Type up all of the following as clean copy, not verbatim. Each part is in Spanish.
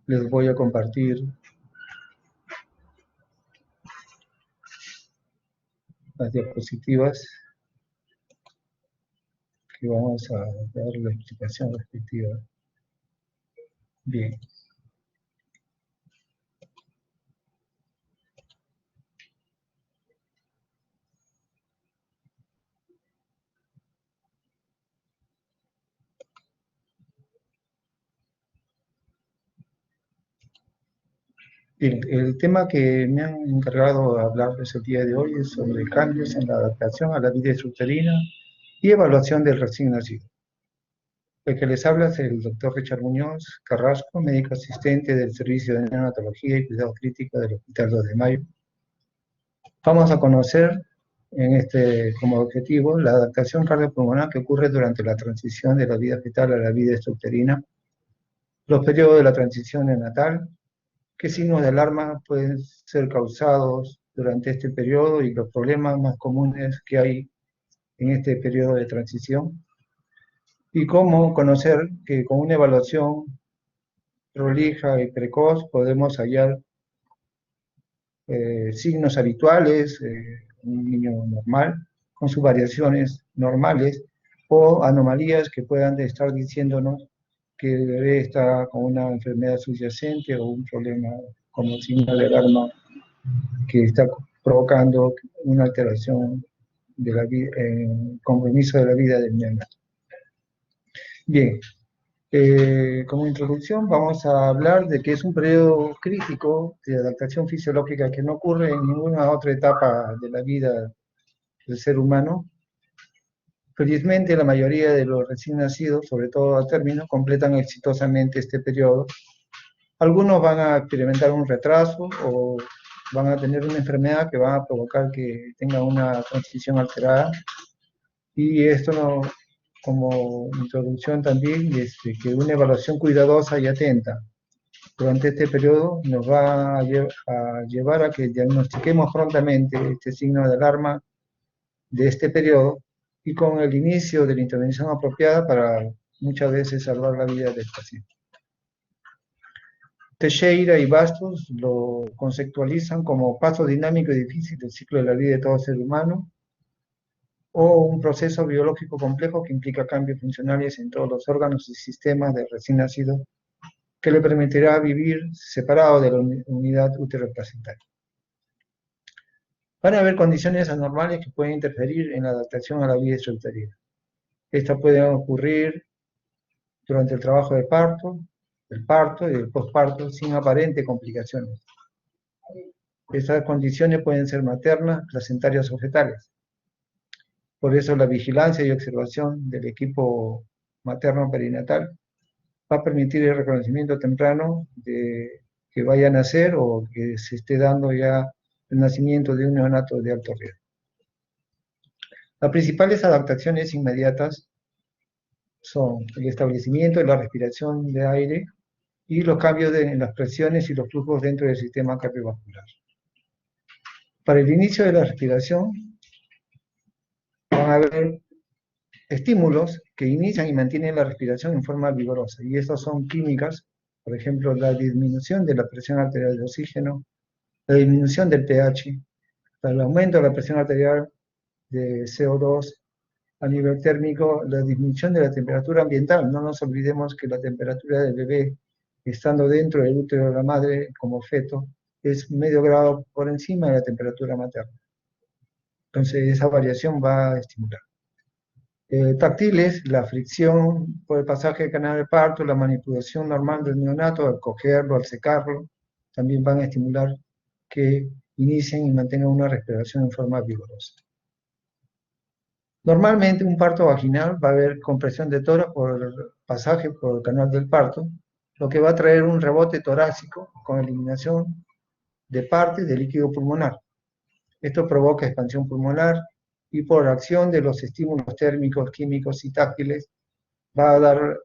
les voy a compartir las diapositivas que vamos a dar la explicación respectiva. Bien. Bien, el tema que me han encargado de hablarles el día de hoy es sobre cambios en la adaptación a la vida intrauterina y evaluación del recién nacido. El que les habla es el doctor Richard Muñoz Carrasco, médico asistente del Servicio de Neonatología y Cuidado Crítico del Hospital 2 de Mayo. Vamos a conocer como objetivo la adaptación cardiopulmonar que ocurre durante la transición de la vida fetal a la vida extrauterina, los periodos de la transición neonatal, qué signos de alarma pueden ser causados durante este periodo y los problemas más comunes que hay en este periodo de transición, y cómo conocer que con una evaluación prolija y precoz podemos hallar signos habituales, un niño normal, con sus variaciones normales, o anomalías que puedan estar diciéndonos que el bebé está con una enfermedad subyacente o un problema como signo de alarma que está provocando una alteración de la vida, compromiso de la vida del neonato. Bien, como introducción vamos a hablar de que es un periodo crítico de adaptación fisiológica que no ocurre en ninguna otra etapa de la vida del ser humano. Felizmente la mayoría de los recién nacidos, sobre todo a término, completan exitosamente este periodo. Algunos van a experimentar un retraso o van a tener una enfermedad que va a provocar que tenga una transición alterada. Y esto no, como introducción también, que una evaluación cuidadosa y atenta durante este periodo nos va a llevar a que diagnostiquemos prontamente este signo de alarma de este periodo y con el inicio de la intervención apropiada para muchas veces salvar la vida del paciente. Teixeira y Bastos lo conceptualizan como paso dinámico y difícil del ciclo de la vida de todo ser humano, o un proceso biológico complejo que implica cambios funcionales en todos los órganos y sistemas del recién nacido, que le permitirá vivir separado de la unidad útero-placentaria. Van a haber condiciones anormales que pueden interferir en la adaptación a la vida extrauterina. Estas pueden ocurrir durante el trabajo de parto, el parto y el posparto sin aparentes complicaciones. Estas condiciones pueden ser maternas, placentarias o fetales. Por eso la vigilancia y observación del equipo materno-perinatal va a permitir el reconocimiento temprano de que vaya a nacer o que se esté dando ya el nacimiento de un neonato de alto riesgo. Las principales adaptaciones inmediatas son el establecimiento de la respiración de aire y los cambios en las presiones y los flujos dentro del sistema cardiovascular. Para el inicio de la respiración van a haber estímulos que inician y mantienen la respiración en forma vigorosa, y estas son químicas, por ejemplo, la disminución de la presión arterial de oxígeno, la disminución del pH, el aumento de la presión arterial de CO2 a nivel térmico, la disminución de la temperatura ambiental. No nos olvidemos que la temperatura del bebé, estando dentro del útero de la madre como feto, es medio grado por encima de la temperatura materna. Entonces esa variación va a estimular. Táctiles, la fricción por el pasaje del canal de parto, la manipulación normal del neonato, al cogerlo, al secarlo, también van a estimular que inicien y mantengan una respiración en forma vigorosa. Normalmente un parto vaginal va a haber compresión de tórax por el pasaje por el canal del parto, lo que va a traer un rebote torácico con eliminación de parte del líquido pulmonar. Esto provoca expansión pulmonar y por acción de los estímulos térmicos, químicos y táctiles va a dar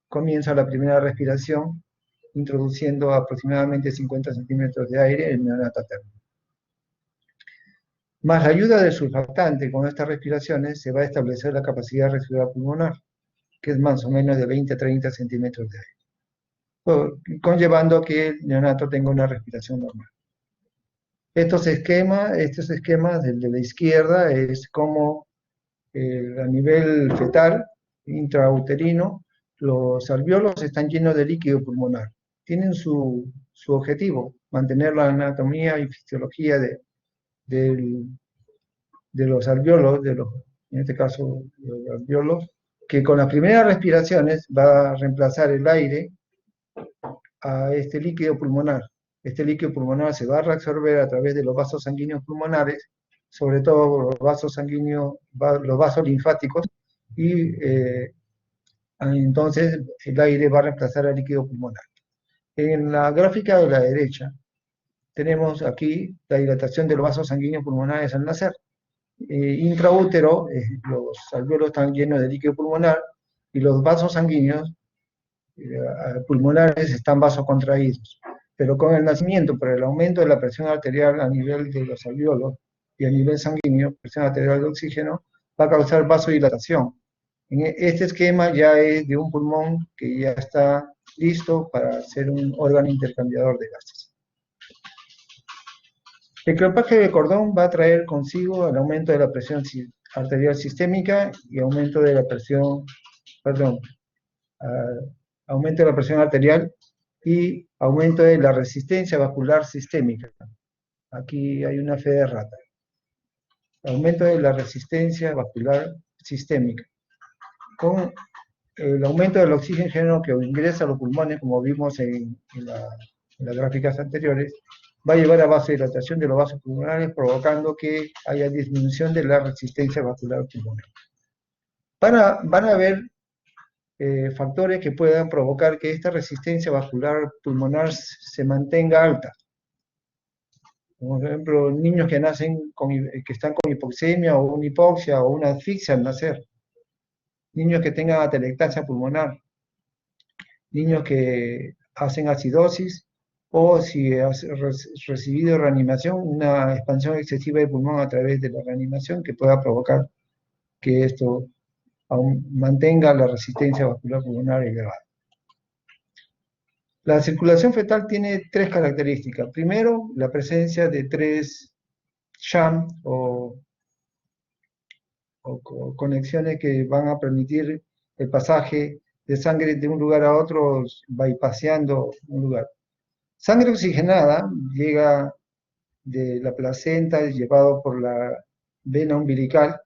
comienzo a la primera respiración, introduciendo aproximadamente 50 centímetros de aire en el neonato térmico. Más la ayuda del surfactante con estas respiraciones se va a establecer la capacidad residual pulmonar, que es más o menos de 20 a 30 centímetros de aire. conllevando a que el neonato tenga una respiración normal. Estos esquemas, el de la izquierda, es como a nivel fetal, intrauterino, los alvéolos están llenos de líquido pulmonar. Tienen su objetivo, mantener la anatomía y fisiología de los alvéolos, en este caso los alvéolos, que con las primeras respiraciones va a reemplazar el aire a este líquido pulmonar. Este líquido pulmonar se va a reabsorber a través de los vasos sanguíneos pulmonares, sobre todo los vasos sanguíneos, los vasos linfáticos, y entonces el aire va a reemplazar al líquido pulmonar. En la gráfica de la derecha tenemos aquí la dilatación de los vasos sanguíneos pulmonares al nacer. Intraútero, los alvéolos están llenos de líquido pulmonar y los vasos sanguíneos pulmonares están vasocontraídos. Pero con el nacimiento, por el aumento de la presión arterial a nivel de los alvéolos y a nivel sanguíneo, presión arterial de oxígeno, va a causar vasodilatación. Este esquema ya es de un pulmón que ya está listo para ser un órgano intercambiador de gases. El clapaje de cordón va a traer consigo el aumento de la presión arterial sistémica y aumento de la presión, aumento de la presión arterial y aumento de la resistencia vascular sistémica. Aquí hay una fe de rata. Aumento de la resistencia vascular sistémica. Con el aumento del oxígeno que ingresa a los pulmones, como vimos en las gráficas anteriores, va a llevar a vasodilatación de los vasos pulmonares, provocando que haya disminución de la resistencia vascular pulmonar. Van a haber factores que puedan provocar que esta resistencia vascular pulmonar se mantenga alta. Como por ejemplo, niños que nacen que están con hipoxemia o una hipoxia o una asfixia al nacer. Niños que tengan atelectasia pulmonar. Niños que hacen acidosis o si has recibido reanimación, una expansión excesiva del pulmón a través de la reanimación que pueda provocar que esto mantenga la resistencia vascular pulmonar elevada. La circulación fetal tiene tres características. Primero, la presencia de tres sham o conexiones que van a permitir el pasaje de sangre de un lugar a otro, bypaseando un lugar. Sangre oxigenada llega de la placenta, llevado por la vena umbilical.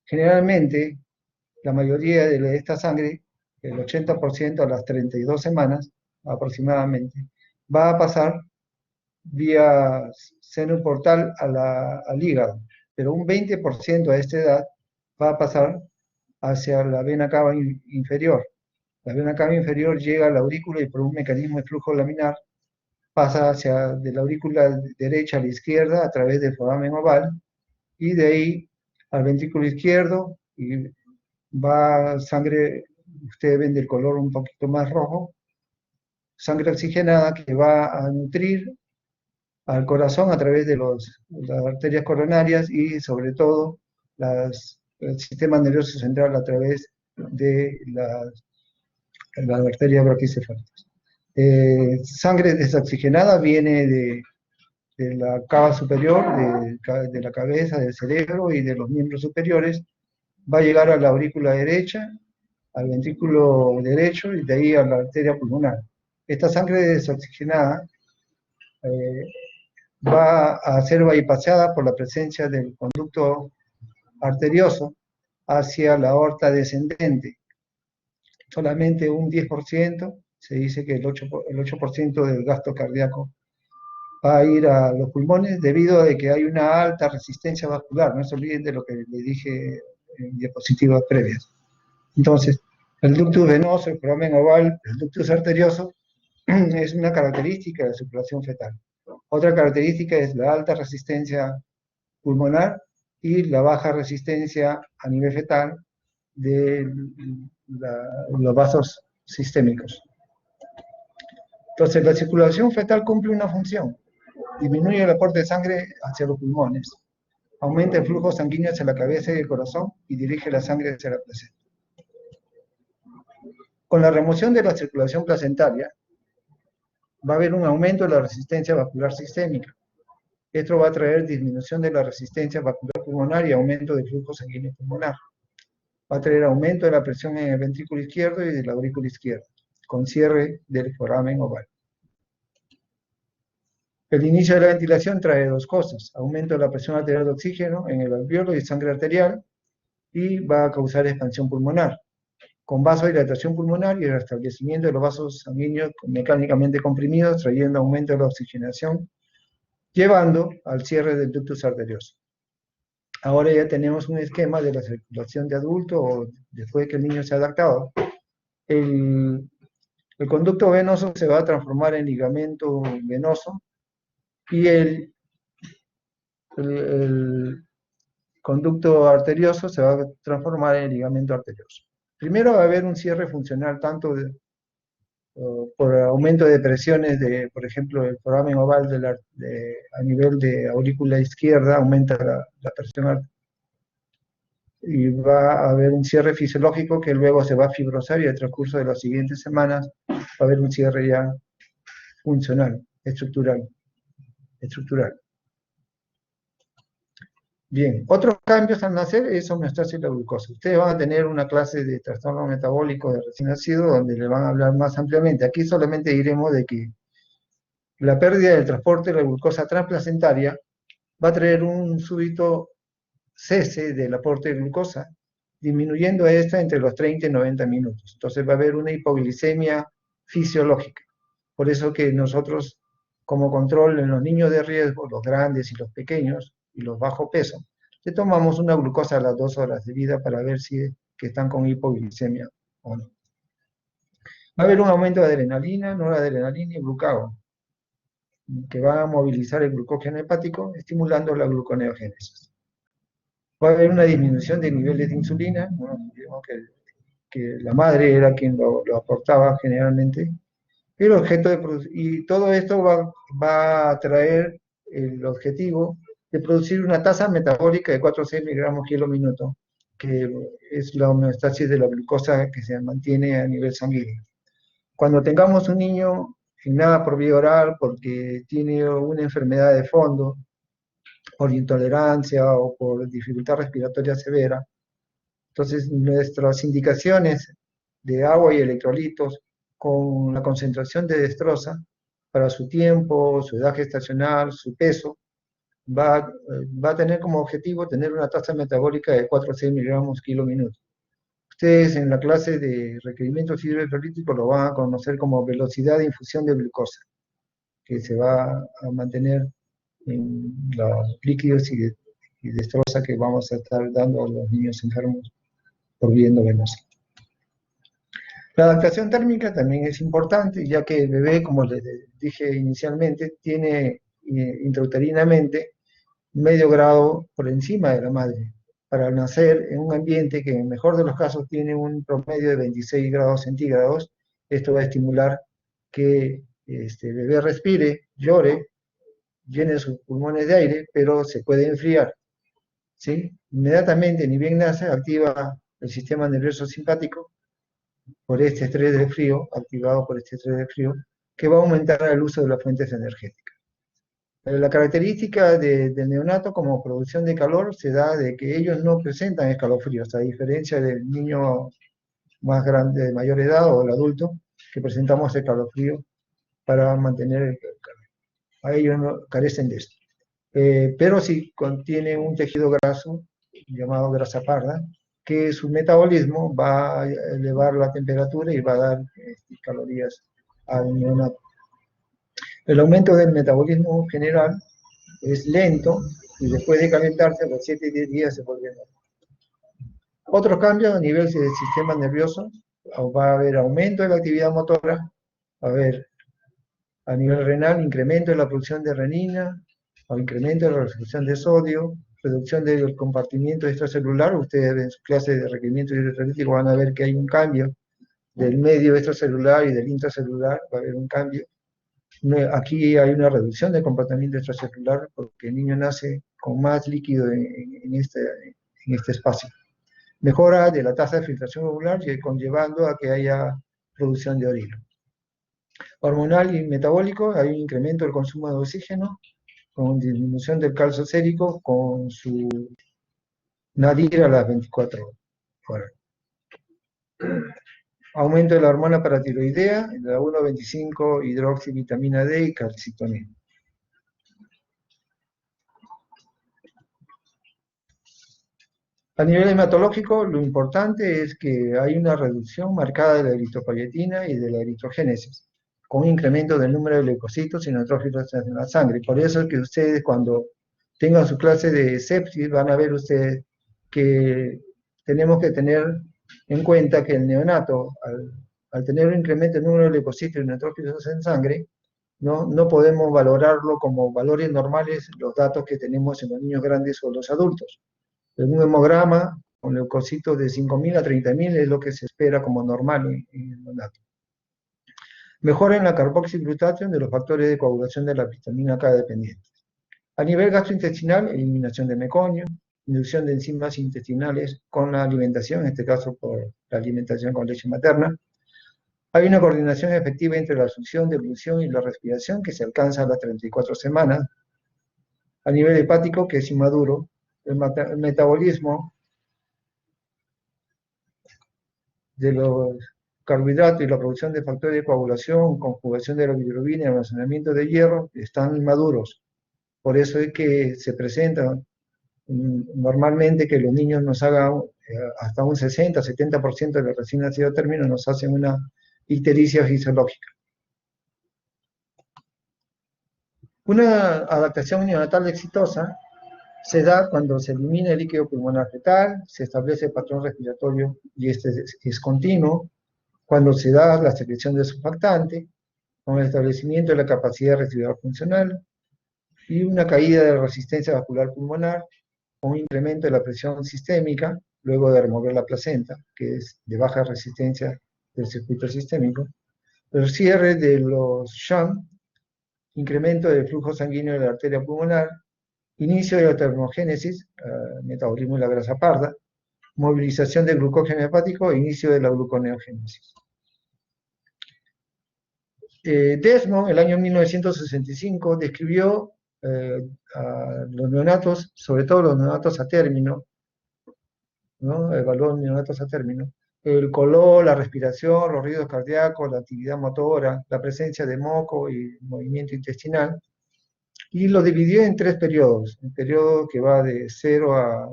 Generalmente, la mayoría de esta sangre, el 80% a las 32 semanas aproximadamente, va a pasar vía seno portal al hígado, pero un 20% a esta edad va a pasar hacia la vena cava inferior. La vena cava inferior llega a la aurícula y por un mecanismo de flujo laminar pasa de la aurícula derecha a la izquierda a través del foramen oval y de ahí al ventrículo izquierdo y va sangre, ustedes ven del color un poquito más rojo, sangre oxigenada que va a nutrir al corazón a través de las arterias coronarias y sobre todo el sistema nervioso central a través de las arterias braquicefálicas. Sangre desoxigenada viene de la cava superior, de la cabeza, del cerebro y de los miembros superiores, va a llegar a la aurícula derecha, al ventrículo derecho y de ahí a la arteria pulmonar. Esta sangre desoxigenada va a ser bypassada por la presencia del conducto arterioso hacia la aorta descendente. Solamente un 10%, se dice que el 8% del gasto cardíaco va a ir a los pulmones debido a que hay una alta resistencia vascular. No se olviden de lo que les dije en diapositivas previas. Entonces, el ductus venoso, el foramen oval, el ductus arterioso es una característica de la circulación fetal. Otra característica es la alta resistencia pulmonar y la baja resistencia a nivel fetal de los vasos sistémicos. Entonces, la circulación fetal cumple una función. Disminuye el aporte de sangre hacia los pulmones, aumenta el flujo sanguíneo hacia la cabeza y el corazón y dirige la sangre hacia la placenta. Con la remoción de la circulación placentaria, va a haber un aumento de la resistencia vascular sistémica. Esto va a traer disminución de la resistencia vascular pulmonar y aumento del flujo sanguíneo pulmonar. Va a traer aumento de la presión en el ventrículo izquierdo y de la aurícula izquierda, con cierre del foramen oval. El inicio de la ventilación trae dos cosas: aumento de la presión arterial de oxígeno en el alveolo y sangre arterial, y va a causar expansión pulmonar, con vasodilatación pulmonar y el restablecimiento de los vasos sanguíneos mecánicamente comprimidos, trayendo aumento de la oxigenación, llevando al cierre del ductus arterioso. Ahora ya tenemos un esquema de la circulación de adulto o después que el niño se ha adaptado. El conducto venoso se va a transformar en ligamento venoso y el conducto arterioso se va a transformar en ligamento arterioso. Primero va a haber un cierre funcional tanto por aumento de presiones de, por ejemplo, el foramen oval a nivel de aurícula izquierda, aumenta la presión y va a haber un cierre fisiológico que luego se va a fibrosar y al transcurso de las siguientes semanas va a haber un cierre ya funcional, estructural. Bien, otros cambios al nacer es homeostasis de la glucosa. Ustedes van a tener una clase de trastorno metabólico de recién nacido donde le van a hablar más ampliamente. Aquí solamente diremos de que la pérdida del transporte de la glucosa transplacentaria va a traer un súbito cese del aporte de glucosa, disminuyendo esta entre los 30 y 90 minutos. Entonces va a haber una hipoglicemia fisiológica. Por eso que nosotros, como control en los niños de riesgo, los grandes y los pequeños, y los bajo peso, le tomamos una glucosa a las 2 horas de vida para ver si que están con hipoglicemia o no. Va a haber un aumento de adrenalina, noradrenalina y glucagón, que va a movilizar el glucógeno hepático, estimulando la gluconeogénesis. Va a haber una disminución de niveles de insulina, ¿no? Digamos que la madre era quien lo aportaba generalmente, el objeto de y todo esto va a traer el objetivo de producir una tasa metabólica de 4 a 6 miligramos kilo minuto, que es la homeostasis de la glucosa que se mantiene a nivel sanguíneo. Cuando tengamos un niño sin nada por vía oral, porque tiene una enfermedad de fondo, por intolerancia o por dificultad respiratoria severa, entonces nuestras indicaciones de agua y electrolitos con la concentración de destroza para su tiempo, su edad gestacional, su peso, va a tener como objetivo tener una tasa metabólica de 4 a 6 miligramos kilo minuto. Ustedes en la clase de requerimientos hidroelectrolíticos lo van a conocer como velocidad de infusión de glucosa, que se va a mantener en los líquidos y destroza que vamos a estar dando a los niños enfermos por vía endovenosa. La adaptación térmica también es importante, ya que el bebé, como les dije inicialmente, tiene intrauterinamente medio grado por encima de la madre, para nacer en un ambiente que en el mejor de los casos tiene un promedio de 26 grados centígrados. Esto va a estimular que el bebé respire, llore, llene sus pulmones de aire, pero se puede enfriar, ¿sí? Inmediatamente, ni bien nace, activa el sistema nervioso simpático por este estrés de frío, activado por este estrés de frío, que va a aumentar el uso de las fuentes energéticas. La característica del neonato como producción de calor se da de que ellos no presentan escalofríos, a diferencia del niño más grande, de mayor edad o el adulto, que presentamos escalofrío para mantener el calor. A ellos no carecen de esto. Pero sí contiene un tejido graso, llamado grasa parda, que su metabolismo va a elevar la temperatura y va a dar calorías al neonato. El aumento del metabolismo general es lento y después de calentarse, a los 7 y 10 días se vuelve normal. Otros cambios a nivel del sistema nervioso: va a haber aumento de la actividad motora, va a haber a nivel renal incremento de la producción de renina, o incremento de la resolución de sodio, reducción del compartimiento extracelular. Ustedes en su clase de requerimiento hidroelectrolítico van a ver que hay un cambio del medio extracelular y del intracelular, va a haber un cambio. Aquí hay una reducción del comportamiento extracelular porque el niño nace con más líquido en este espacio. Mejora de la tasa de filtración ovular, conllevando a que haya producción de orina. Hormonal y metabólico, hay un incremento del consumo de oxígeno, con disminución del calcio sérico, con su nadir a las 24 horas. Aumento de la hormona paratiroidea, la 1,25 hidroxivitamina D y calcitonina. A nivel hematológico, lo importante es que hay una reducción marcada de la eritropoyetina y de la eritrogénesis, con un incremento del número de leucocitos y neutrófilos en la sangre. Por eso es que ustedes, cuando tengan su clase de sepsis, van a ver ustedes que tenemos que tener en cuenta que el neonato, al tener un incremento del número de leucocitos y neutrófilos en sangre, no podemos valorarlo como valores normales los datos que tenemos en los niños grandes o los adultos. En un hemograma con leucocitos de 5.000 a 30.000 es lo que se espera como normal en el neonato. Mejora en la carboxiglutatio de los factores de coagulación de la vitamina K dependientes. A nivel gastrointestinal, eliminación de meconio, inducción de enzimas intestinales con la alimentación, en este caso por la alimentación con leche materna. Hay una coordinación efectiva entre la succión, deglución y la respiración que se alcanza a las 34 semanas. A nivel hepático, que es inmaduro, el metabolismo de los carbohidratos y la producción de factores de coagulación, conjugación de la bilirrubina y almacenamiento de hierro están inmaduros. Por eso es que se presenta normalmente que los niños nos hagan hasta un 60-70% de los recién nacidos términos nos hacen una ictericia fisiológica. Una adaptación neonatal exitosa se da cuando se elimina el líquido pulmonar fetal, se establece el patrón respiratorio y este es continuo, cuando se da la secreción de surfactante, con el establecimiento de la capacidad residual funcional y una caída de la resistencia vascular pulmonar, con un incremento de la presión sistémica, luego de remover la placenta, que es de baja resistencia del circuito sistémico, el cierre de los shunt, incremento del flujo sanguíneo de la arteria pulmonar, inicio de la termogénesis, metabolismo de la grasa parda, movilización del glucógeno hepático e inicio de la gluconeogénesis. Desmond, el año 1965, describió a los neonatos, sobre todo los neonatos a término, ¿no? Evaluó neonatos a término, el color, la respiración, los ruidos cardíacos, la actividad motora, la presencia de moco y movimiento intestinal, y lo dividió en 3 periodos, un periodo que va de 0 a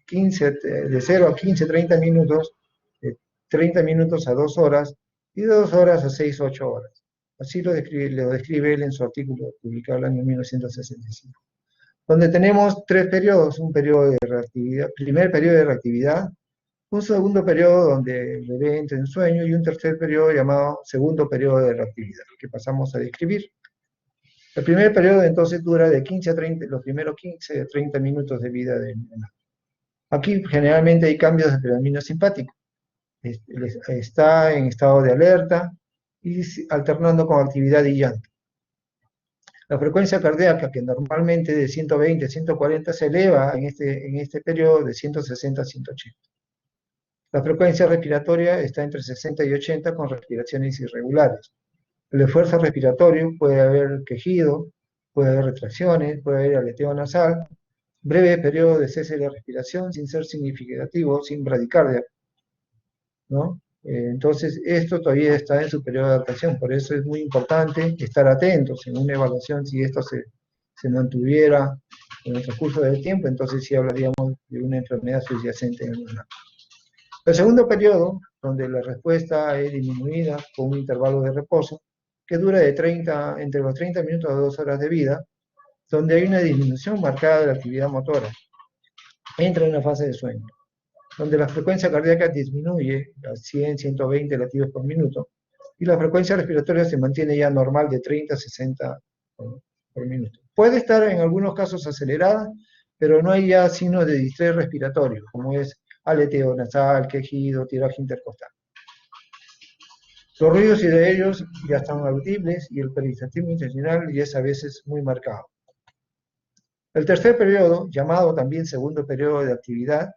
15, 30 minutos, de 30 minutos a 2 horas, y de 2 horas a 6, 8 horas. Así lo describe él en su artículo publicado en el año 1965. Donde tenemos 3 periodos, un periodo de reactividad, primer periodo de reactividad, un segundo periodo donde el bebé entra en sueño y un tercer periodo llamado segundo periodo de reactividad, que pasamos a describir. El primer periodo entonces dura de 15 a 30, los primeros 15 a 30 minutos de vida del neonato. Aquí generalmente hay cambios de predominio simpático. Está en estado de alerta y alternando con actividad y llanto. La frecuencia cardíaca, que normalmente de 120 a 140, se eleva en este periodo de 160 a 180. La frecuencia respiratoria está entre 60 y 80 con respiraciones irregulares. El esfuerzo respiratorio puede haber quejido, puede haber retracciones, puede haber aleteo nasal, breve periodo de cese de la respiración sin ser significativo, sin bradicardia, ¿no? Entonces, esto todavía está en su periodo de adaptación, por eso es muy importante estar atentos en una evaluación si esto se mantuviera en el transcurso del tiempo, entonces sí hablaríamos de una enfermedad subyacente en el neonato. El segundo periodo, donde la respuesta es disminuida con un intervalo de reposo, que dura entre los 30 minutos a 2 horas de vida, donde hay una disminución marcada de la actividad motora. Entra en una fase de sueño, donde la frecuencia cardíaca disminuye a 100, 120 latidos por minuto, y la frecuencia respiratoria se mantiene ya normal de 30 a 60 por minuto. Puede estar en algunos casos acelerada, pero no hay ya signos de distrés respiratorio, como es aleteo nasal, quejido, tiraje intercostal. Los ruidos y de ellos ya están audibles y el peristaltismo intestinal ya es a veces muy marcado. El tercer periodo, llamado también segundo periodo de actividad,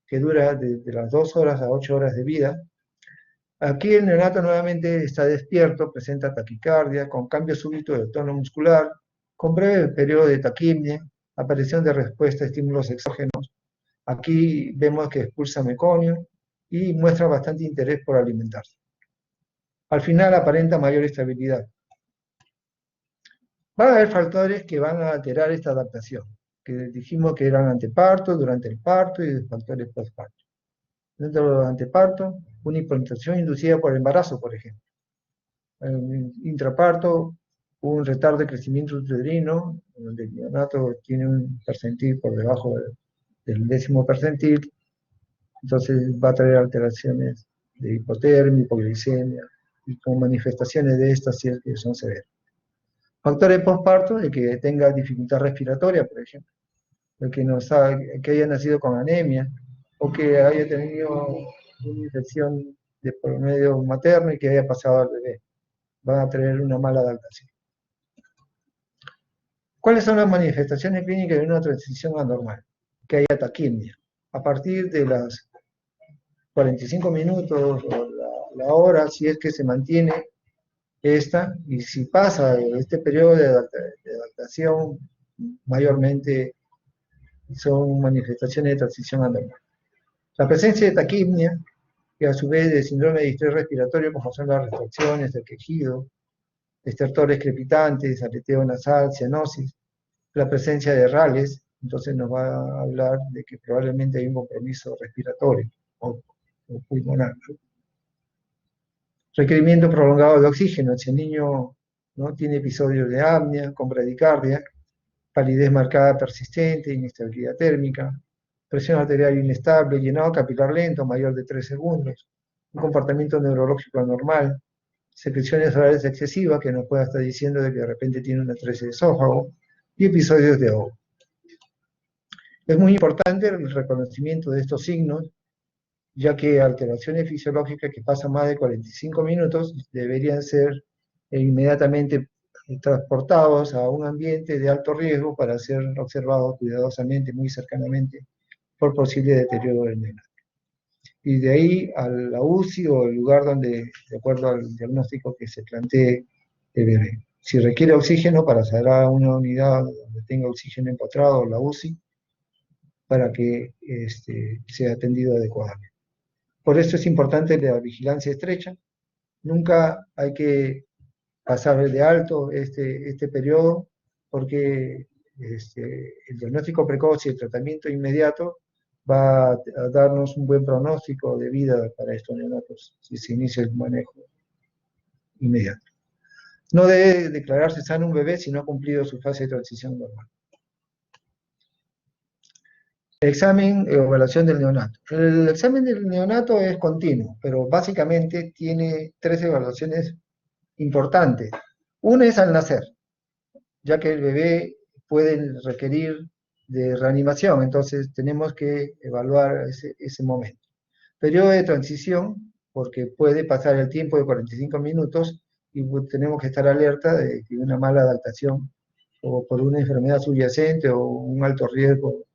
que dura de las 2 horas a 8 horas de vida, Aquí el neonato nuevamente está despierto, presenta taquicardia, con cambio súbito de tono muscular, con breve periodo de taquimia, aparición de respuesta a estímulos exógenos. Aquí vemos que expulsa meconio y muestra bastante interés por alimentarse. Al final aparenta mayor estabilidad. Van a haber factores que van a alterar esta adaptación, que dijimos que eran anteparto, durante el parto y factores postparto. Dentro de los antepartos, una hipotensión inducida por embarazo, por ejemplo. En intraparto, un retardo de crecimiento uterino, donde el neonato tiene un percentil por debajo del 10º percentil, entonces va a traer alteraciones de hipotermia, hipoglicemia, y con manifestaciones de estas si es que son severas. Factores postparto, de que tenga dificultad respiratoria, por ejemplo, el que, que haya nacido con anemia, o que haya tenido una infección de por medio materno y que haya pasado al bebé. Van a tener una mala adaptación. ¿Cuáles son las manifestaciones clínicas de una transición anormal? Que haya taquimia. A partir de las 45 minutos o la hora, si es que se mantiene esta, y si pasa este periodo de adaptación, mayormente son manifestaciones de transición anormal. La presencia de taquimia, que a su vez de síndrome de distrés respiratorio, como son las restricciones, el quejido, estertores crepitantes, aleteo nasal, cianosis, la presencia de rales, entonces nos va a hablar de que probablemente hay un compromiso respiratorio o pulmonar. Requerimiento prolongado de oxígeno, si el niño no tiene episodios de apnea con bradicardia, palidez marcada persistente, inestabilidad térmica, presión arterial inestable, llenado capilar lento, mayor de 3 segundos, un comportamiento neurológico anormal, secreciones orales excesivas, que nos pueda estar diciendo de que de repente tiene una estrés de esófago, y episodios de ahogo. Es muy importante el reconocimiento de estos signos, ya que alteraciones fisiológicas que pasan más de 45 minutos deberían ser inmediatamente transportados a un ambiente de alto riesgo para ser observados cuidadosamente, muy cercanamente, por posible deterioro del neonato. Y de ahí a la UCI o el lugar donde, de acuerdo al diagnóstico que se plantee el bebé. Si requiere oxígeno, para salir a una unidad donde tenga oxígeno empotrado, la UCI, para que sea atendido adecuadamente. Por eso es importante la vigilancia estrecha. Nunca hay que pasar de alto este periodo, porque el diagnóstico precoz y el tratamiento inmediato va a darnos un buen pronóstico de vida para estos neonatos si se inicia el manejo inmediato. No debe declararse sano un bebé si no ha cumplido su fase de transición normal. Examen y evaluación del neonato. El examen del neonato es continuo, pero básicamente tiene 3 evaluaciones importantes. Una es al nacer, ya que el bebé puede requerir de reanimación, entonces tenemos que evaluar ese momento. Periodo de transición, porque puede pasar el tiempo de 45 minutos y tenemos que estar alerta de que una mala adaptación o por una enfermedad subyacente o un alto riesgo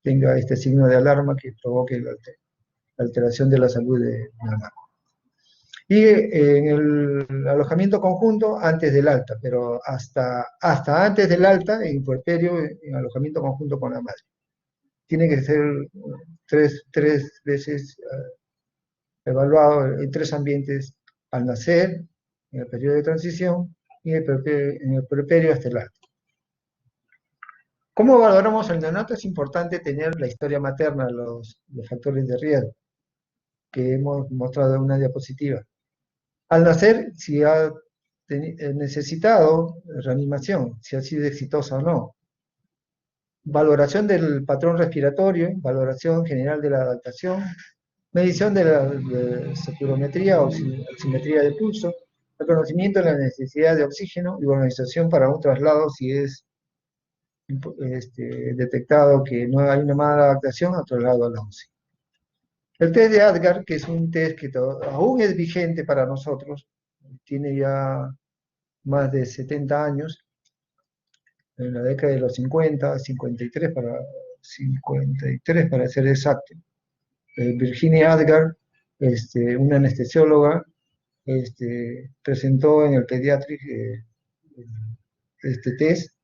tenga este signo de alarma que provoque la alteración de la salud de la madre. Y en el alojamiento conjunto antes del alta, pero hasta antes del alta, en puerperio, en alojamiento conjunto con la madre. Tiene que ser tres veces evaluado en 3 ambientes al nacer, en el periodo de transición y en el puerperio hasta el alta. ¿Cómo valoramos el neonato? Es importante tener la historia materna, los factores de riesgo, que hemos mostrado en una diapositiva. Al nacer, si ha necesitado reanimación, si ha sido exitosa o no. Valoración del patrón respiratorio, valoración general de la adaptación, medición de la saturometría o oximetría de pulso, reconocimiento de la necesidad de oxígeno y organización para un traslado si es detectado que no hay una mala adaptación a traslado a la UCI. El test de Apgar, que es un test que aún es vigente para nosotros, tiene ya más de 70 años, en la década de los 50, 53 para ser exacto. Virginia Apgar una anestesióloga presentó en el Pediatric este test,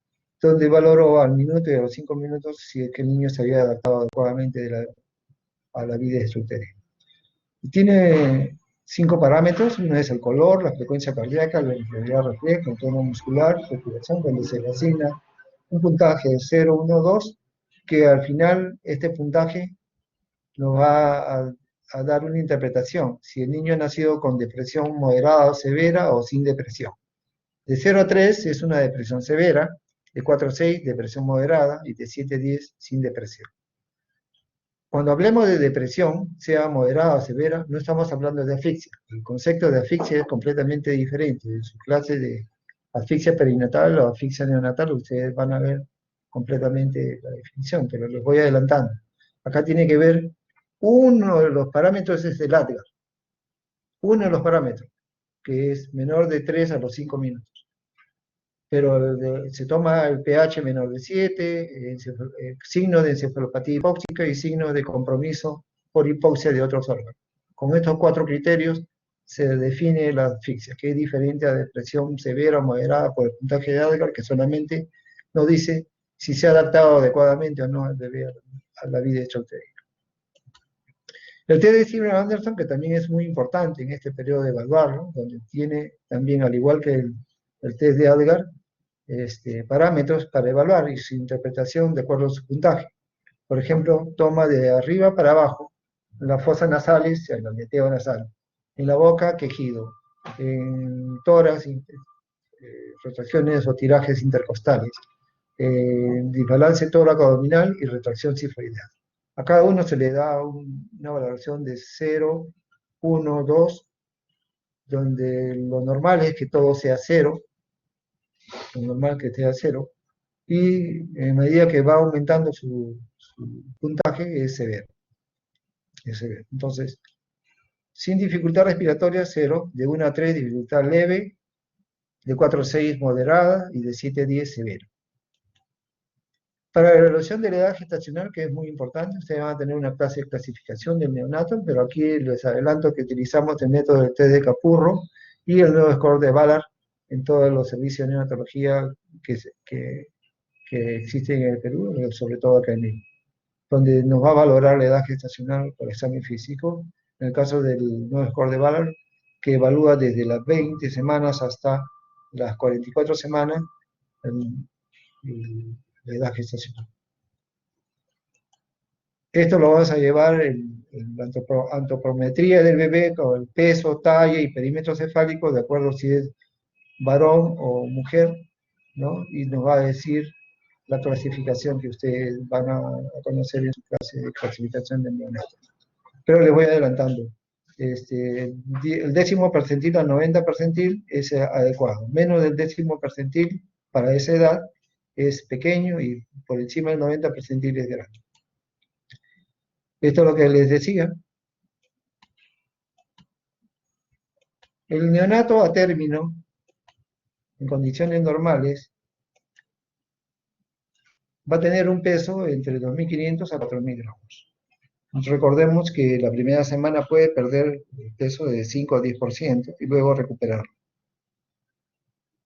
donde valoró al minuto y a los 5 minutos si es que el niño se había adaptado adecuadamente a la vida extrauterina. Tiene 5 parámetros: uno es el color, la frecuencia cardíaca, la velocidad refleja, el tono muscular, respiración, donde se le asigna un puntaje de 0, 1, 2, que al final este puntaje nos va a dar una interpretación, si el niño ha nacido con depresión moderada o severa o sin depresión. De 0 a 3 es una depresión severa, de 4 a 6 depresión moderada y de 7 a 10 sin depresión. Cuando hablemos de depresión, sea moderada o severa, no estamos hablando de asfixia. El concepto de asfixia es completamente diferente. En su clase de asfixia perinatal o asfixia neonatal, ustedes van a ver completamente la definición, pero les voy adelantando. Acá tiene que ver, uno de los parámetros es el ADGAR. Uno de los parámetros, que es menor de 3 a los 5 minutos. Pero se toma el pH menor de 7, signo de encefalopatía hipóxica y signo de compromiso por hipoxia de otros órganos. Con estos 4 criterios se define la asfixia, que es diferente a depresión severa o moderada por el puntaje de Adler, que solamente nos dice si se ha adaptado adecuadamente o no al bebé a la vida extrauterina. El test de Zimmer-Anderson, que también es muy importante en este periodo de evaluarlo, donde tiene también, al igual que el test de Adler, parámetros para evaluar y su interpretación de acuerdo a su puntaje. Por ejemplo, toma de arriba para abajo, en las fosas nasales, el aleteo nasal, en la boca, quejido, en tórax, retracciones o tirajes intercostales, desbalance tóraco-abdominal y retracción cifroidea. A cada uno se le da una valoración de 0, 1, 2, donde lo normal es que todo sea 0, lo normal que sea 0, y en medida que va aumentando su puntaje es severo. Entonces, sin dificultad respiratoria, 0, de 1 a 3 dificultad leve, de 4 a 6 moderada y de 7 a 10 severo. Para la evaluación de la edad gestacional, que es muy importante, ustedes van a tener una clase de clasificación del neonato, pero aquí les adelanto que utilizamos el método del test de Capurro y el nuevo score de Ballard en todos los servicios de neonatología que existen en el Perú, sobre todo acá en Lima, donde nos va a valorar la edad gestacional por examen físico, en el caso del nuevo score de Ballard, que evalúa desde las 20 semanas hasta las 44 semanas la edad gestacional. Esto lo vamos a llevar en la antropometría del bebé con el peso, talla y perímetro cefálico, de acuerdo si es varón o mujer, ¿no? Y nos va a decir la clasificación que ustedes van a conocer en su clase de clasificación del neonato. Pero les voy adelantando. El 10º percentil al 90 percentil es adecuado. Menos del 10º percentil para esa edad es pequeño y por encima del 90 percentil es grande. Esto es lo que les decía. El neonato a término, en condiciones normales, va a tener un peso entre 2.500 a 4.000 gramos. Recordemos que la primera semana puede perder el peso de 5 a 10% y luego recuperarlo.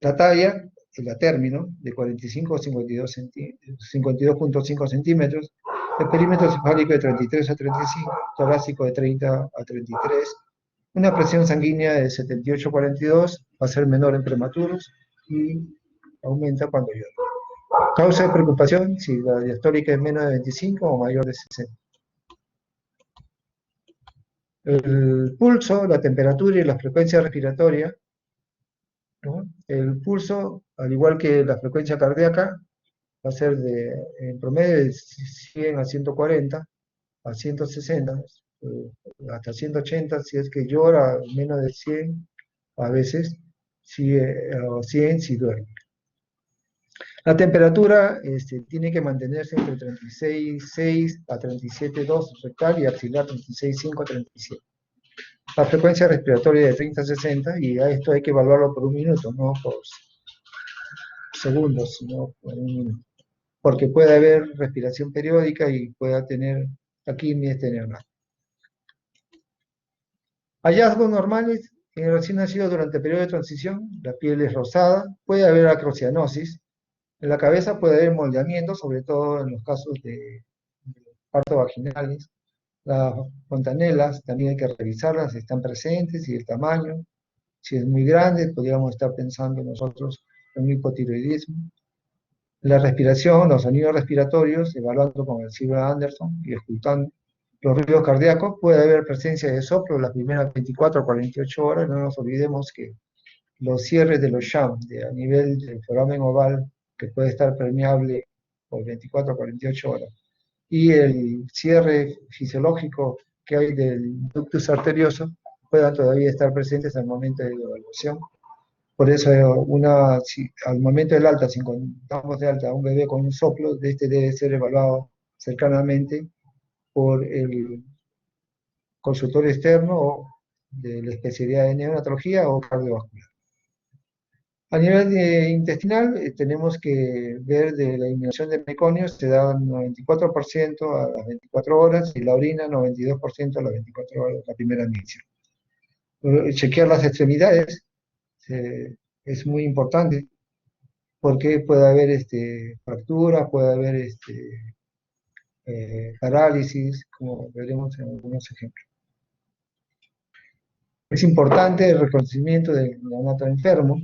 La talla, el a término, de 45 a 52.5 centímetros, el perímetro cefálico de 33 a 35, torácico de 30 a 33, una presión sanguínea de 78 a 42, va a ser menor en prematuros y aumenta cuando llora. Causa de preocupación si la diastólica es menos de 25 o mayor de 60. El pulso, la temperatura y la frecuencia respiratoria, ¿no? El pulso, al igual que la frecuencia cardíaca, va a ser en promedio de 100 a 140, a 160, hasta 180 si es que llora, menos de 100 a veces, o 100 si duerme. La temperatura tiene que mantenerse entre 36,6 a 37,2 rectal y axilar 36,5 a 37. La frecuencia respiratoria de 30 a 60, y a esto hay que evaluarlo por un minuto, no por segundos, sino por un minuto. Porque puede haber respiración periódica y pueda tener aquí mi neonato. Hallazgos normales en el recién nacido durante el periodo de transición, la piel es rosada, puede haber acrocianosis, en la cabeza puede haber moldeamiento, sobre todo en los casos de parto vaginales. Las fontanelas también hay que revisarlas si están presentes y el tamaño. Si es muy grande, podríamos estar pensando nosotros en un hipotiroidismo. La respiración, los sonidos respiratorios, evaluando con el Silva Anderson y escuchando los ruidos cardíacos, puede haber presencia de soplo las primeras 24 o 48 horas. No nos olvidemos que los cierres de los sham a nivel del foramen oval, que puede estar permeable por 24 o 48 horas, y el cierre fisiológico que hay del ductus arterioso, puedan todavía estar presentes al momento de la evaluación. Por eso, al momento del alta, si damos de alta a un bebé con un soplo, este debe ser evaluado cercanamente por el consultorio externo o de la especialidad de neonatología o cardiovascular. A nivel intestinal, tenemos que ver de la eliminación de meconios, se da 94% a las 24 horas y la orina 92% a las 24 horas, la primera admisión. Chequear las extremidades es muy importante porque puede haber fracturas, puede haber parálisis, como veremos en algunos ejemplos. Es importante el reconocimiento del neonato enfermo.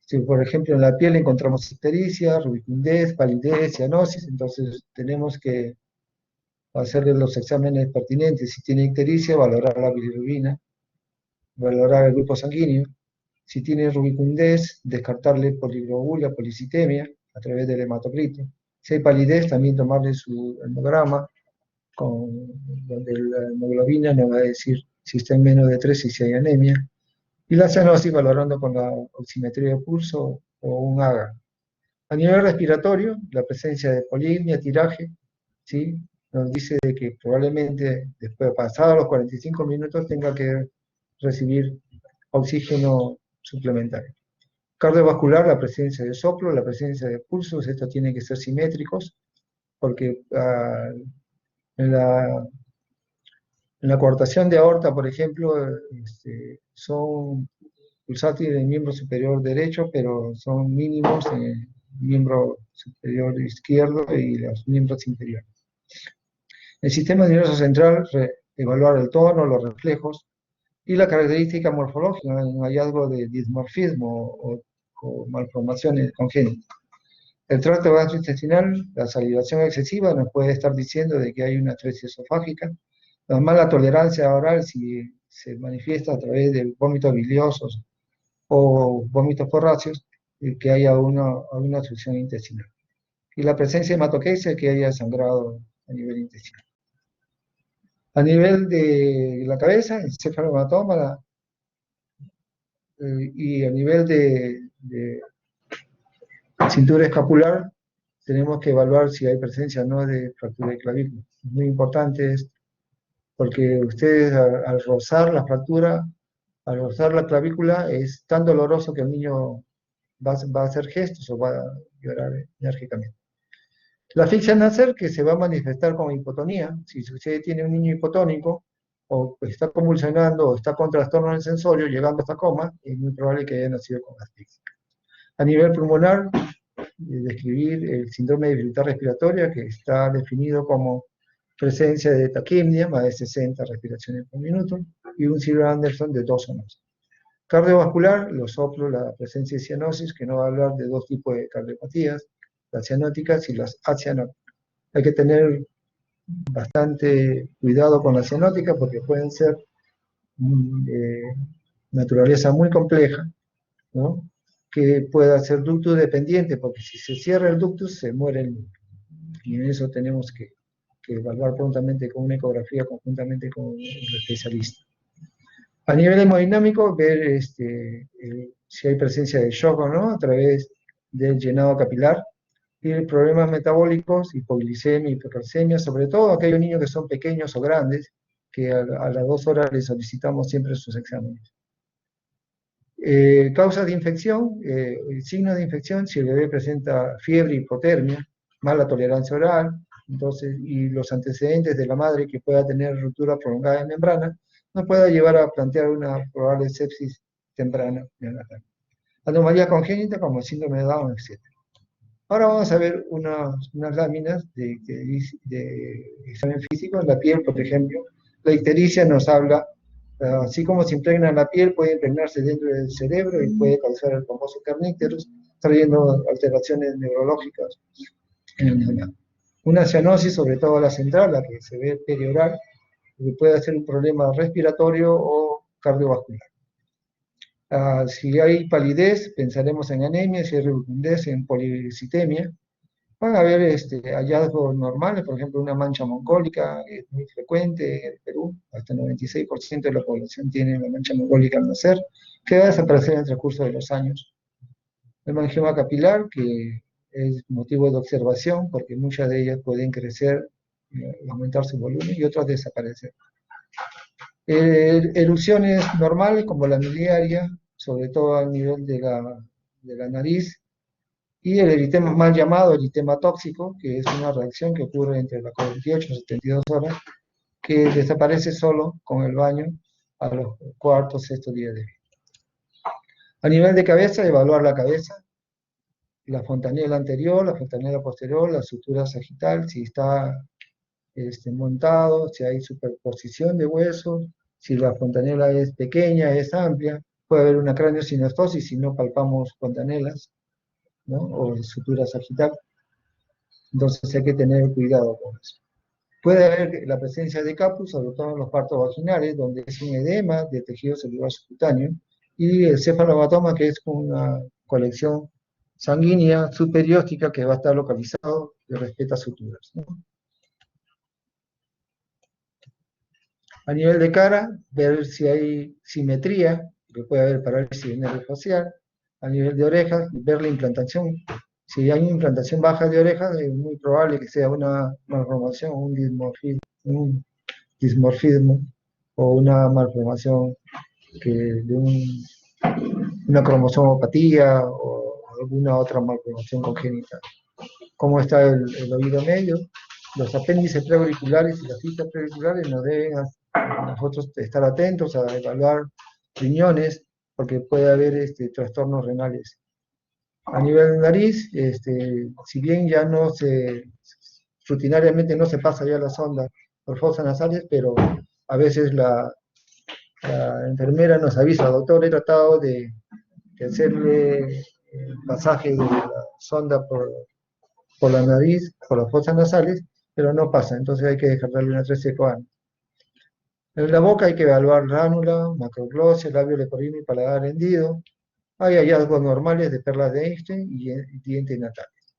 Si, por ejemplo, en la piel encontramos ictericia, rubicundez, palidez, cianosis, entonces tenemos que hacerle los exámenes pertinentes. Si tiene ictericia, valorar la bilirrubina, valorar el grupo sanguíneo. Si tiene rubicundez, descartarle polirrobulia, policitemia a través del hematocrito. Si hay palidez, también tomarle su hemograma, donde la hemoglobina nos va a decir si está en menos de 3 y si hay anemia. Y la cianosis valorando con la oximetría de pulso o un AGA. A nivel respiratorio, la presencia de polimnia, tiraje, ¿sí? Nos dice de que probablemente después, pasados los 45 minutos, tenga que recibir oxígeno suplementario. Cardiovascular, la presencia de soplo, la presencia de pulsos, estos tienen que ser simétricos, porque en la coartación de aorta, por ejemplo, son pulsátiles en miembro superior derecho, pero son mínimos en el miembro superior izquierdo y los miembros inferiores. El sistema nervioso central, evaluar el tono, los reflejos y la característica morfológica en hallazgo de dismorfismo o malformaciones congénitas. El tracto gastrointestinal, la salivación excesiva nos puede estar diciendo de que hay una atresia esofágica. La mala tolerancia oral, si se manifiesta a través de vómitos biliosos o vómitos forráceos, que haya una obstrucción intestinal. Y la presencia de hematoquesia, que haya sangrado a nivel intestinal. A nivel de la cabeza, el cefalohematoma, y a nivel de cintura escapular, tenemos que evaluar si hay presencia o no de fractura de clavícula. Es muy importante esto, porque ustedes al rozar la fractura, al rozar la clavícula, es tan doloroso que el niño va a hacer gestos o va a llorar enérgicamente. La asfixia al nacer, que se va a manifestar con hipotonía. Si usted tiene un niño hipotónico, o está convulsionando, o está con trastorno del sensorio, llegando hasta coma, es muy probable que haya nacido con asfixia. A nivel pulmonar, describir el síndrome de dificultad respiratoria, que está definido como presencia de taquimia, más de 60 respiraciones por minuto, y un Silva Anderson de 2 o más. Cardiovascular, los soplos, la presencia de cianosis, que no va a hablar de dos tipos de cardiopatías, las cianóticas y las acianóticas. Hay que tener bastante cuidado con las cianóticas porque pueden ser de naturaleza muy compleja, ¿no? Que pueda ser ductus dependiente, porque si se cierra el ductus se muere el niño. Y en eso tenemos que evaluar prontamente con una ecografía conjuntamente con el especialista. A nivel hemodinámico, ver si hay presencia de shock o no a través del llenado capilar, y problemas metabólicos, hipoglicemia, hipercalcemia, sobre todo aquellos niños que son pequeños o grandes, que a las 2 horas les solicitamos siempre sus exámenes. Causas de infección, signos de infección, si el bebé presenta fiebre, hipotermia, mala tolerancia oral, entonces, y los antecedentes de la madre que pueda tener ruptura prolongada de membrana, nos pueda llevar a plantear una probable sepsis temprana neonatal. Anomalía congénita como síndrome de Down, etc. Ahora vamos a ver unas láminas de examen físico en la piel, por ejemplo. La ictericia nos habla, así como se impregna en la piel, puede impregnarse dentro del cerebro y puede causar el famoso kernícterus, trayendo alteraciones neurológicas en el neonato. Una cianosis, sobre todo la central, la que se ve perioral, que puede ser un problema respiratorio o cardiovascular. Si hay palidez, pensaremos en anemia; si hay rubicundez, en policitemia. Van a haber hallazgos normales, por ejemplo, una mancha mongólica, es muy frecuente en el Perú, hasta el 96% de la población tiene una mancha mongólica al nacer, que va a desaparecer en el transcurso de los años. El mangioma capilar, que es motivo de observación, porque muchas de ellas pueden crecer, aumentar su volumen, y otras desaparecer. Erupciones normales, como la miliaria, sobre todo a nivel de la nariz, y el eritema mal llamado eritema tóxico, que es una reacción que ocurre entre las 48 y 72 horas, que desaparece solo con el baño a los cuarto o sexto días de vida. A nivel de cabeza, evaluar la cabeza, la fontanela anterior, la fontanela posterior, la sutura sagital, si está montado, si hay superposición de huesos, si la fontanela es pequeña, es amplia, puede haber una craneosinostosis si no palpamos fontanelas, ¿no? O sutura sagital. Entonces hay que tener cuidado con eso. Puede haber la presencia de capus, sobre todo en los partos vaginales, donde es un edema de tejido celular subcutáneo, y el cefalohematoma, que es una colección sanguínea superióstica que va a estar localizado y respeta suturas, ¿no? A nivel de cara, ver si hay simetría, que puede haber parálisis de nervio facial. A nivel de orejas, ver la implantación. Si hay una implantación baja de orejas, es muy probable que sea una malformación, un dismorfismo o una malformación de una cromosomopatía o alguna otra malformación congénita. ¿Cómo está el oído medio? Los apéndices preauriculares y las cistas preauriculares nos deben nosotros estar atentos a evaluar riñones, porque puede haber trastornos renales. A nivel de nariz, si bien ya rutinariamente no se pasa ya la sonda por fosas nasales, pero a veces la enfermera nos avisa: doctor, he tratado de hacerle el pasaje de la sonda por la nariz, por las fosas nasales, pero no pasa, entonces hay que dejarle una 13 coana. En la boca hay que evaluar ránula, macroglosia, labio leporino y paladar hendido. Hay hallazgos normales de perlas de Einstein y dientes natales.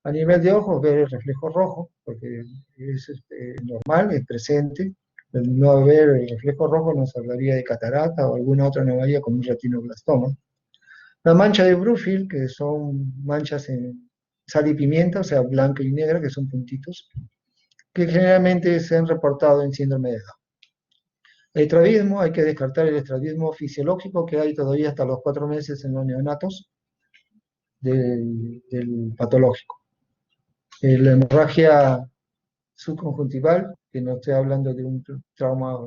A nivel de ojos, ver el reflejo rojo, porque es normal, es presente. El no ver el reflejo rojo nos hablaría de catarata o alguna otra anomalía como un retinoblastoma. La mancha de Broufield, que son manchas en sal y pimienta, o sea, blanca y negra, que son puntitos, que generalmente se han reportado en síndrome de Down. El estrabismo, hay que descartar el estrabismo fisiológico que hay todavía hasta los 4 meses en los neonatos del patológico. La hemorragia subconjuntival, que no estoy hablando de un trauma,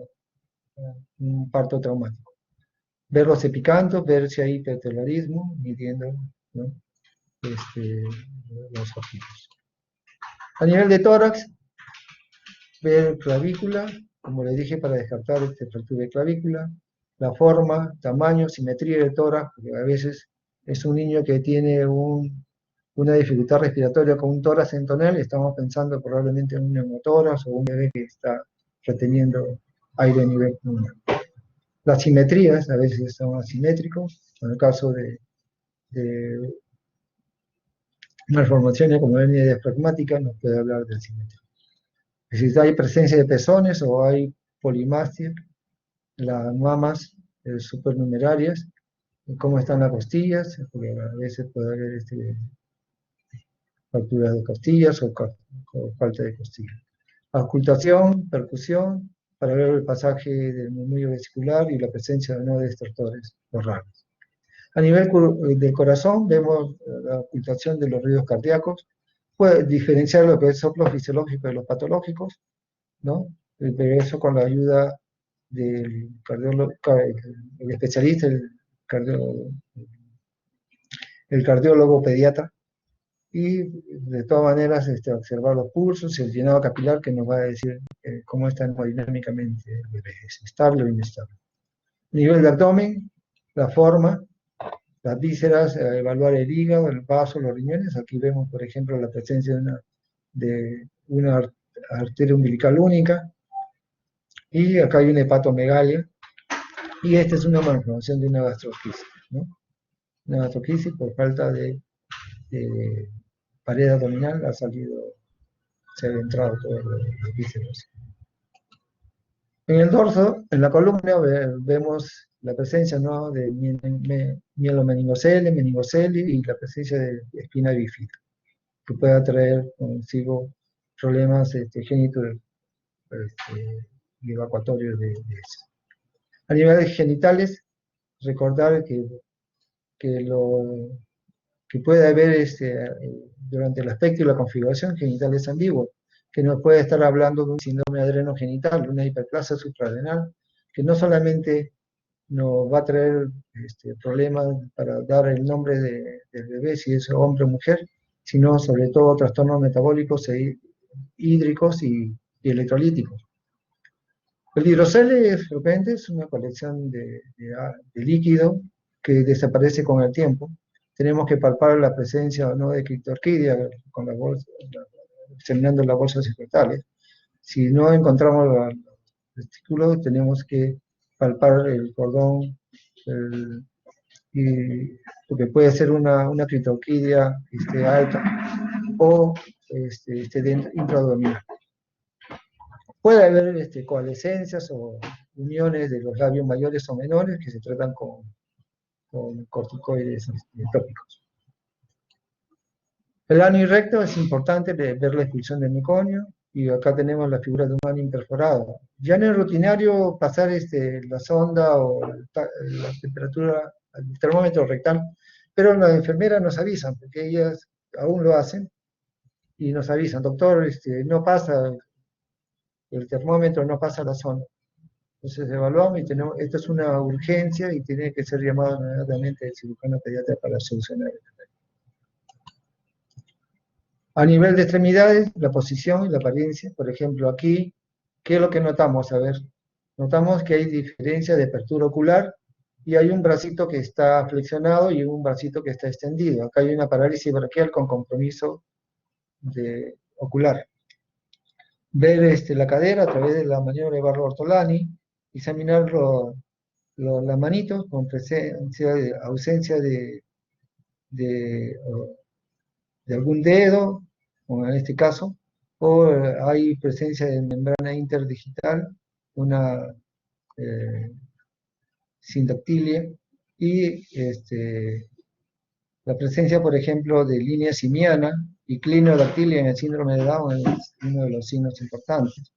un parto traumático. Ver los epicantos, ver si hay hipertelorismo, midiendo, ¿no? Los ojitos. A nivel de tórax, ver clavícula, como le dije, para descartar fractura de clavícula, la forma, tamaño, simetría del tórax, porque a veces es un niño que tiene una dificultad respiratoria con un tórax entonel, estamos pensando probablemente en un neumotórax o un bebé que está reteniendo aire a nivel pulmonar. Las simetrías a veces son asimétricos, en el caso de malformaciones como la hernia diafragmática nos puede hablar de asimetría. Si hay presencia de pezones o hay polimastia, las mamas supernumerarias, cómo están las costillas, porque a veces puede haber fracturas de costillas o falta de costillas. Auscultación, percusión, para ver el pasaje del murmullo vesicular y la presencia de no distractores raros. A nivel del corazón, vemos la ocultación de los ruidos cardíacos, puede diferenciar lo que es soplo fisiológico de los patológicos, ¿no? Pero eso con la ayuda del cardiólogo, el especialista, el cardiólogo pediatra, y de todas maneras observar los pulsos y el llenado capilar que nos va a decir cómo está hemodinámicamente el bebé, es estable o inestable. Nivel de abdomen, la forma, las vísceras, evaluar el hígado, el vaso, los riñones. Aquí vemos, por ejemplo, la presencia de una arteria umbilical única, y acá hay una hepatomegalia, y esta es una malformación de una gastroquisis, ¿no? Una gastroquisis por falta de pared abdominal, se ha entrado todos los vísceras. En el dorso, en la columna, vemos la presencia, ¿no?, de mielomeningocele, meningocele y la presencia de espina bífida, que puede traer consigo problemas génitos y evacuatorios de eso. A nivel genitales, recordar que puede haber durante el aspecto y la configuración genitales ambiguos, que nos puede estar hablando de un síndrome adrenogenital, una hiperplasia suprarrenal, que no solamente nos va a traer problemas para dar el nombre del bebé, si es hombre o mujer, sino sobre todo trastornos metabólicos hídricos y electrolíticos. El hidrocele frecuente es una colección de líquido que desaparece con el tiempo. Tenemos que palpar la presencia o no de criptorquidia con la bolsa, examinando las bolsas secretales. Si no encontramos los testículos, tenemos que palpar el cordón, porque puede ser una criptorquidia alta o intraabdominal. Puede haber coalescencias o uniones de los labios mayores o menores que se tratan con corticoides tópicos. El ano y recto es importante ver la expulsión del meconio, y acá tenemos la figura de un ano imperforado. Ya no es rutinario pasar la sonda o la temperatura al termómetro rectal, pero las enfermeras nos avisan, porque ellas aún lo hacen, y nos avisan: doctor, no pasa, el termómetro no pasa la sonda. Entonces evaluamos y esto es una urgencia y tiene que ser llamado inmediatamente el cirujano pediatra para solucionar el problema. A nivel de extremidades, la posición y la apariencia, por ejemplo, aquí, ¿qué es lo que notamos? A ver, notamos que hay diferencia de apertura ocular y hay un bracito que está flexionado y un bracito que está extendido. Acá hay una parálisis braquial con compromiso ocular. Ver la cadera a través de la maniobra de Barro-Ortolani, examinar las manitos con ausencia de algún dedo, como en este caso, o hay presencia de membrana interdigital, una sindactilia, y la presencia, por ejemplo, de línea simiana y clinodactilia en el síndrome de Down es uno de los signos importantes.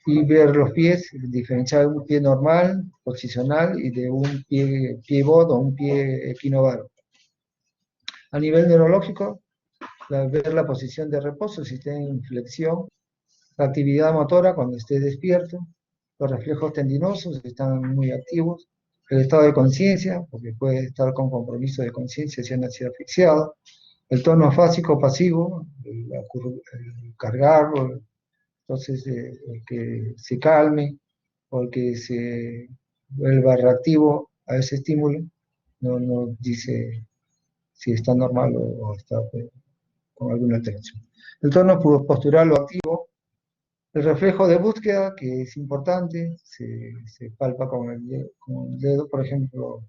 Y ver los pies, diferenciar un pie normal, posicional, y de un pie pivot o un pie equinovaro. A nivel neurológico, ver la posición de reposo, si está en flexión, la actividad motora cuando esté despierto, los reflejos tendinosos están muy activos, el estado de conciencia, porque puede estar con compromiso de conciencia si ha nacido asfixiado, el tono fásico pasivo, el cargarlo, entonces el que se calme o el que se vuelva reactivo a ese estímulo, no dice si está normal o está con alguna alteración. El tono postural o activo, el reflejo de búsqueda, que es importante, se palpa con el dedo, por ejemplo,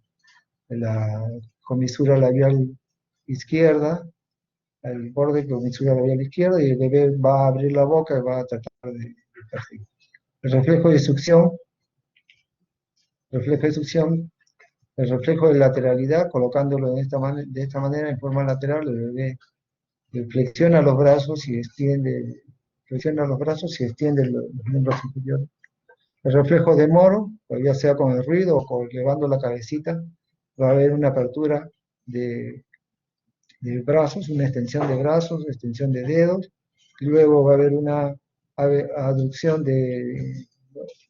la comisura labial izquierda, el borde de comisura labial izquierda, y el bebé va a abrir la boca y va a tratar de perseguir. El reflejo de succión, el reflejo de lateralidad, colocándolo de esta manera en forma lateral, el bebé flexiona los brazos y extiende los miembros superiores. El reflejo de Moro, ya sea con el ruido o con elevando la cabecita, va a haber una apertura de brazos, una extensión de brazos, extensión de dedos, y luego va a haber una aducción de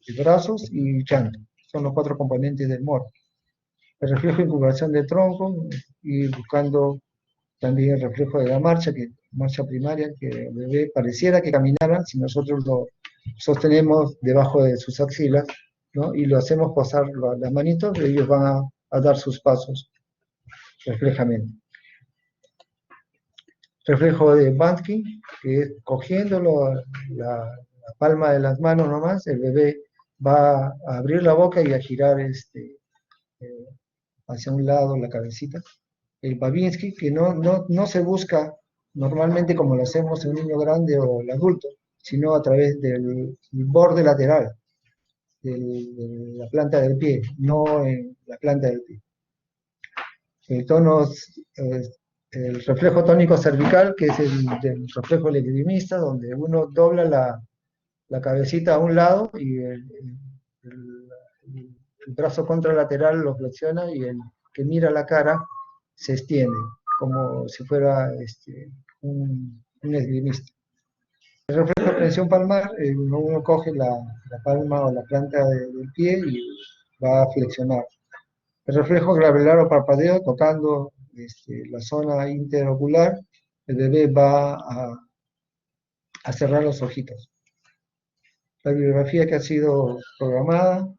de brazos y llanto. Son los 4 componentes del MOR. El reflejo de incubación del tronco y buscando también el reflejo de la marcha, marcha primaria, que el bebé pareciera que caminara si nosotros lo sostenemos debajo de sus axilas, ¿no? Y lo hacemos posar las manitos, y ellos van a dar sus pasos reflejamente. Reflejo de Banksy, que es cogiendo la palma de las manos nomás, el bebé va a abrir la boca y a girar hacia un lado la cabecita. El Babinski, que no se busca normalmente como lo hacemos en un niño grande o el adulto, sino a través del borde lateral de la planta del pie, no en la planta del pie. El reflejo tónico cervical, que es el reflejo equilibrimista, donde uno dobla la cabecita a un lado y el brazo contralateral lo flexiona y el que mira la cara se extiende, como si fuera un esgrimista. El reflejo de presión palmar, uno coge la palma o la planta del pie y va a flexionar. El reflejo gravelar o parpadeo, tocando la zona interocular, el bebé va a cerrar los ojitos. La bibliografía que ha sido programada,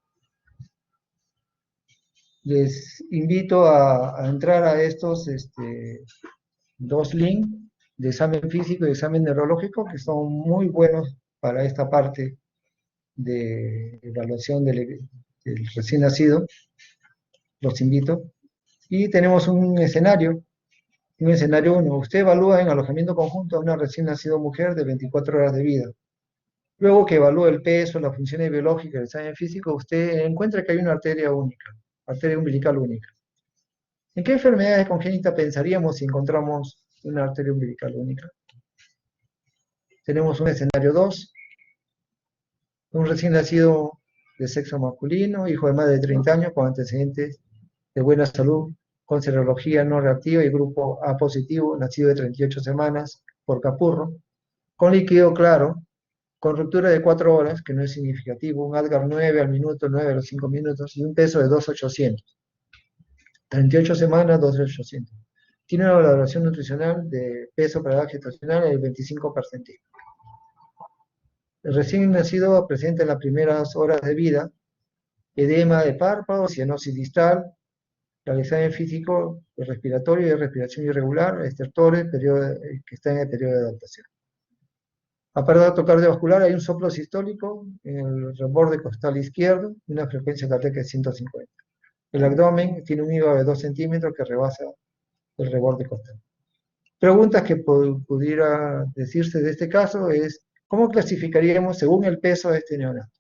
les invito a entrar a estos 2 links de examen físico y examen neurológico que son muy buenos para esta parte de evaluación del recién nacido. Los invito. Y tenemos un escenario 1. Usted evalúa en alojamiento conjunto a una recién nacida mujer de 24 horas de vida. Luego que evalúa el peso, las funciones biológicas, el examen físico, usted encuentra que hay una arteria única, arteria umbilical única. ¿En qué enfermedades congénitas pensaríamos si encontramos una arteria umbilical única? Tenemos un escenario 2, un recién nacido de sexo masculino, hijo de más de 30 años, con antecedentes de buena salud, con serología no reactiva y grupo A positivo, nacido de 38 semanas, por capurro, con líquido claro, con ruptura de 4 horas, que no es significativo, un Algar 9 al minuto, 9 a los 5 minutos, y un peso de 2.800. 38 semanas, 2.800. Tiene una valoración nutricional de peso para edad gestacional del 25%. El recién nacido presenta en las primeras horas de vida edema de párpados, cianosis distal, el examen físico respiratorio y de respiración irregular, estertores, que está en el periodo de adaptación. Aparato cardiovascular, hay un soplo sistólico en el reborde costal izquierdo y una frecuencia cardíaca de 150. El abdomen tiene un hígado de 2 centímetros que rebasa el reborde costal. Preguntas que pudiera decirse de este caso es, ¿cómo clasificaríamos según el peso de este neonato?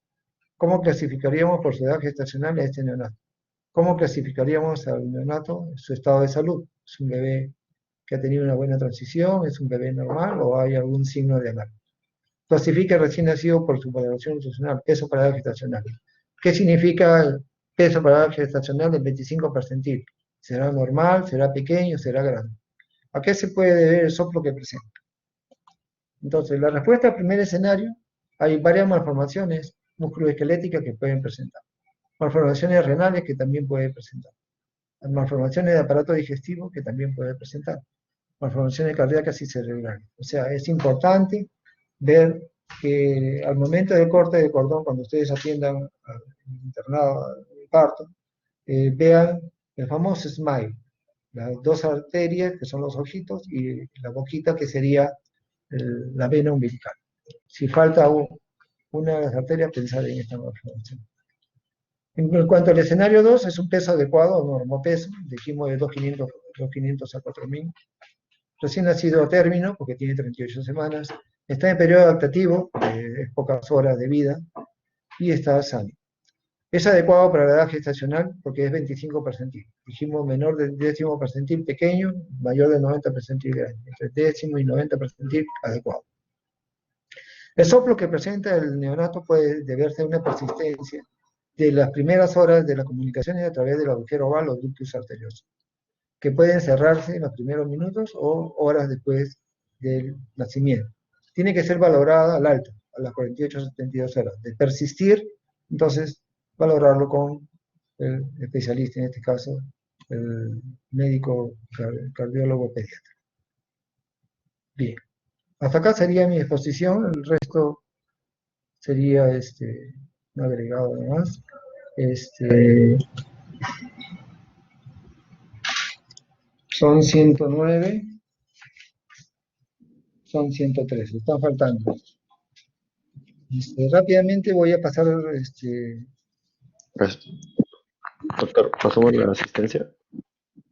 ¿Cómo clasificaríamos por su edad gestacional a este neonato? ¿Cómo clasificaríamos al neonato su estado de salud? ¿Es un bebé que ha tenido una buena transición? ¿Es un bebé normal o hay algún signo de alarma? Clasifica el recién nacido por su valoración nutricional, peso para edad gestacional. ¿Qué significa el peso para edad gestacional del 25 percentil? ¿Será normal? ¿Será pequeño? ¿Será grande? ¿A qué se puede deber el soplo que presenta? Entonces, la respuesta al primer escenario, hay varias malformaciones musculoesqueléticas que pueden presentar. Malformaciones renales que también pueden presentar. Malformaciones de aparato digestivo que también pueden presentar. Malformaciones cardíacas y cerebrales. O sea, es importante ver que al momento del corte de cordón, cuando ustedes atiendan al internado, al parto, vean el famoso SMILE, las 2 arterias que son los ojitos y la boquita que sería la vena umbilical. Si falta una de las arterias, pensar en esta malformación. En cuanto al escenario 2, es un peso adecuado, normopeso, dijimos de 2.500 a 4.000. Recién nacido a término, porque tiene 38 semanas, está en periodo adaptativo, es pocas horas de vida, y está sano. Es adecuado para la edad gestacional porque es 25 percentil. Dijimos menor del 10º percentil pequeño, mayor del 90 percentil grande. Entre 10º y 90 percentil adecuado. El soplo que presenta el neonato puede deberse a una persistencia de las primeras horas de las comunicaciones a través del agujero oval o ductus arterioso, que pueden cerrarse en los primeros minutos o horas después del nacimiento. Tiene que ser valorada al alta, a las 48 a 72 horas. De persistir, Entonces, valorarlo con el especialista, en este caso, el médico cardiólogo pediatra. Bien, hasta acá sería mi exposición, el resto sería un agregado además. Son 109, son 113, están faltando. Rápidamente voy a pasar, Gracias. Doctor, pasamos la asistencia.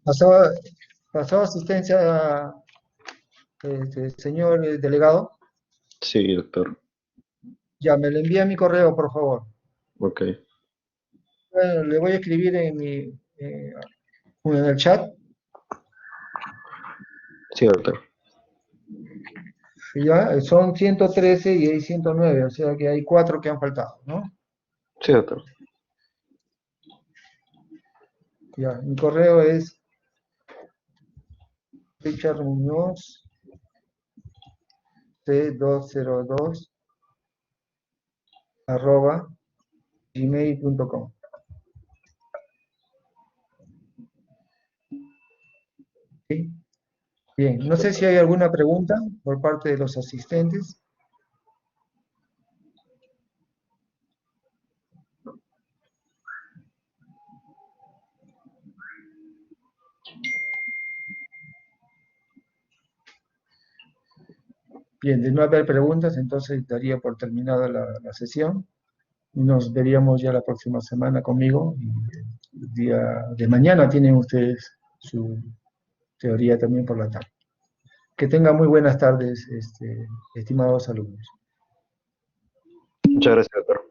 pasó asistencia, señor delegado. Sí, doctor. Ya, me lo envía a mi correo, por favor. Ok. Bueno, le voy a escribir en el chat. Sí, doctor. Ya, son 113 y hay 109, o sea que hay 4 que han faltado, ¿no? Sí, doctor. Ya, mi correo es Richard Muñoz C202 arroba gmail.com. ¿Sí? Bien, no sé si hay alguna pregunta por parte de los asistentes. Bien, de no haber preguntas, entonces daría por terminada la sesión. Nos veríamos ya la próxima semana conmigo. Y el día de mañana tienen ustedes su teoría también por la tarde. Que tengan muy buenas tardes, estimados alumnos. Muchas gracias, doctor.